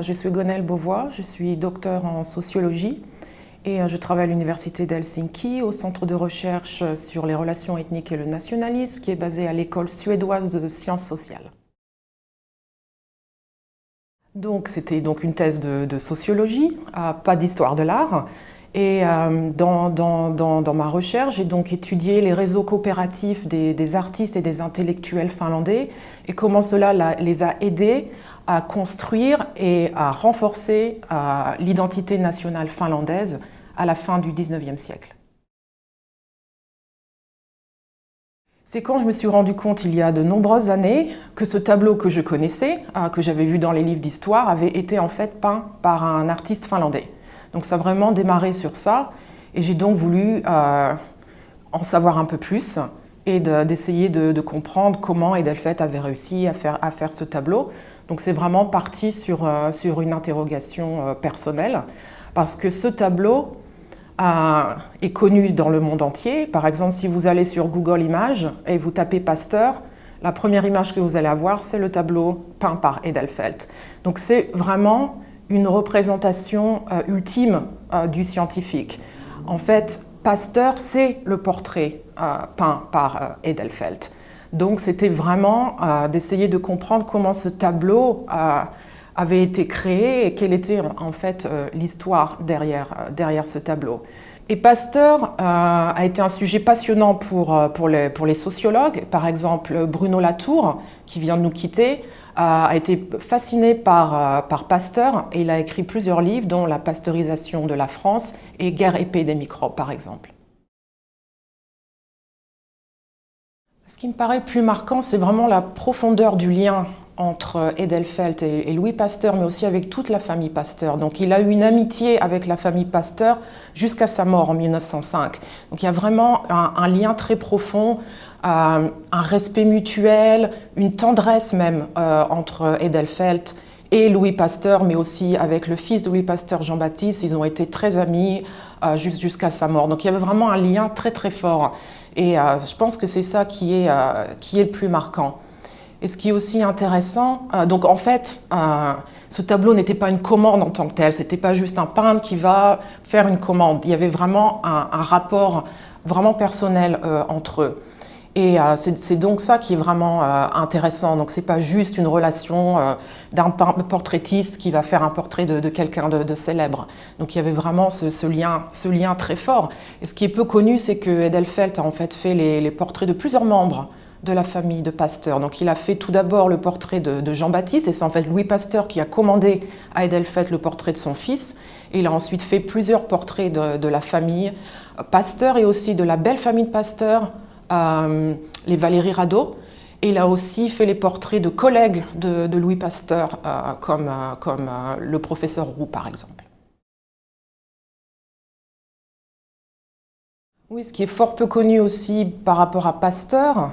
Je suis Gonelle Beauvois, je suis docteur en sociologie et je travaille à l'université d'Helsinki au centre de recherche sur les relations ethniques et le nationalisme qui est basé à l'école suédoise de sciences sociales. Donc c'était une thèse de sociologie, pas d'histoire de l'art. Et dans ma recherche, j'ai donc étudié les réseaux coopératifs des artistes et des intellectuels finlandais et comment cela les a aidés à construire et à renforcer l'identité nationale finlandaise à la fin du XIXe siècle. C'est quand je me suis rendu compte, il y a de nombreuses années, que ce tableau que je connaissais, que j'avais vu dans les livres d'histoire, avait été en fait peint par un artiste finlandais. Donc ça a vraiment démarré sur ça, et j'ai donc voulu en savoir un peu plus et d'essayer de comprendre comment Edelfelt avait réussi à faire ce tableau. Donc c'est vraiment parti sur une interrogation personnelle, parce que ce tableau est connu dans le monde entier. Par exemple, si vous allez sur Google Images et vous tapez Pasteur, la première image que vous allez avoir, c'est le tableau peint par Edelfelt. Donc c'est vraiment une représentation ultime du scientifique. En fait, Pasteur, c'est le portrait peint par Edelfelt. Donc c'était vraiment d'essayer de comprendre comment ce tableau avait été créé et quelle était en fait l'histoire derrière ce tableau. Et Pasteur a été un sujet passionnant pour les sociologues. Par exemple, Bruno Latour, qui vient de nous quitter, a été fasciné par Pasteur et il a écrit plusieurs livres, dont La pasteurisation de la France et Guerre épée des microbes, par exemple. Ce qui me paraît plus marquant, c'est vraiment la profondeur du lien entre Edelfelt et Louis Pasteur, mais aussi avec toute la famille Pasteur. Donc il a eu une amitié avec la famille Pasteur jusqu'à sa mort en 1905. Donc il y a vraiment un lien très profond, un respect mutuel, une tendresse même entre Edelfelt et Louis Pasteur, mais aussi avec le fils de Louis Pasteur, Jean-Baptiste. Ils ont été très amis jusqu'à sa mort. Donc il y avait vraiment un lien très très fort. Et je pense que c'est ça qui est le plus marquant. Et ce qui est aussi intéressant, donc en fait, ce tableau n'était pas une commande en tant que tel, c'était pas juste un peintre qui va faire une commande. Il y avait vraiment un rapport vraiment personnel entre eux. Et c'est donc ça qui est vraiment intéressant. Donc c'est pas juste une relation d'un portraitiste qui va faire un portrait de quelqu'un de célèbre. Donc il y avait vraiment ce lien très fort. Et ce qui est peu connu, c'est que Edelfelt a en fait les portraits de plusieurs membres de la famille de Pasteur. Donc il a fait tout d'abord le portrait de Jean-Baptiste, et c'est en fait Louis Pasteur qui a commandé à Edelfelt le portrait de son fils. Et il a ensuite fait plusieurs portraits de la famille Pasteur et aussi de la belle famille de Pasteur, les Valéry Rado. Et il a aussi fait les portraits de collègues de Louis Pasteur, comme le professeur Roux, par exemple. Oui, ce qui est fort peu connu aussi par rapport à Pasteur,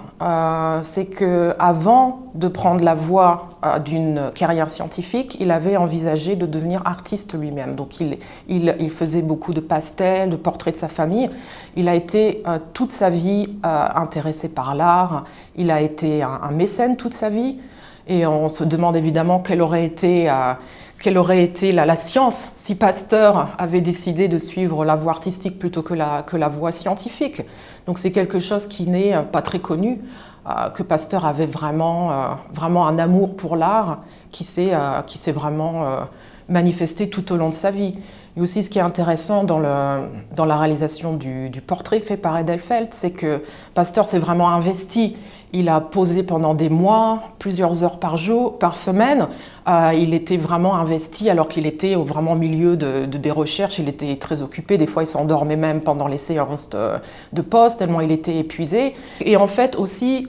c'est qu'avant de prendre la voie d'une carrière scientifique, il avait envisagé de devenir artiste lui-même. Donc il faisait beaucoup de pastels, de portraits de sa famille. Il a été toute sa vie intéressé par l'art. Il a été un mécène toute sa vie. Et on se demande évidemment quelle aurait été la science si Pasteur avait décidé de suivre la voie artistique plutôt que la voie scientifique. Donc c'est quelque chose qui n'est pas très connu, que Pasteur avait vraiment un amour pour l'art qui s'est vraiment manifesté tout au long de sa vie. Et aussi ce qui est intéressant dans la réalisation du portrait fait par Edelfelt, c'est que Pasteur s'est vraiment investi. Il a posé pendant des mois, plusieurs heures par jour, par semaine. Il était vraiment investi alors qu'il était vraiment au milieu des recherches. Il était très occupé. Des fois, il s'endormait même pendant les séances de poste, tellement il était épuisé. Et en fait aussi,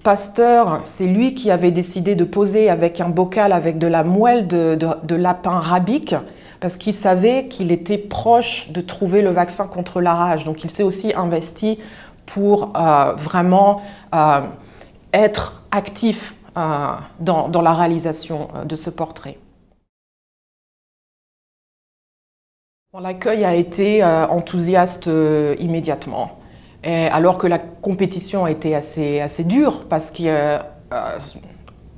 Pasteur, c'est lui qui avait décidé de poser avec un bocal avec de la moelle de lapin rabique, parce qu'il savait qu'il était proche de trouver le vaccin contre la rage. Donc il s'est aussi investi pour vraiment être actif dans la réalisation de ce portrait. Bon, l'accueil a été enthousiaste immédiatement, alors que la compétition a été assez dure, parce que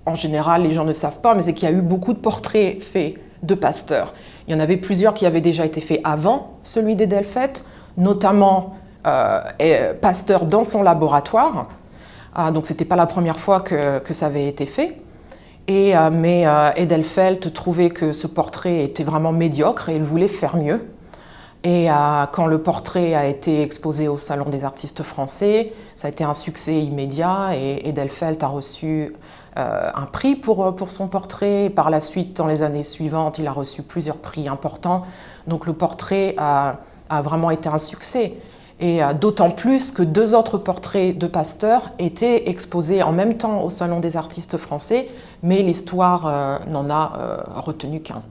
en général les gens ne savent pas, mais c'est qu'il y a eu beaucoup de portraits faits de Pasteur. Il y en avait plusieurs qui avaient déjà été faits avant celui d'Edelfelt, notamment Pasteur dans son laboratoire. Donc c'était pas la première fois que ça avait été fait. Mais Edelfelt trouvait que ce portrait était vraiment médiocre et il voulait faire mieux. Et quand le portrait a été exposé au Salon des artistes français, ça a été un succès immédiat et Edelfelt a reçu un prix pour son portrait. Et par la suite, dans les années suivantes, il a reçu plusieurs prix importants. Donc le portrait a vraiment été un succès. Et d'autant plus que 2 autres portraits de Pasteur étaient exposés en même temps au Salon des artistes français, mais l'histoire n'en a retenu qu'un.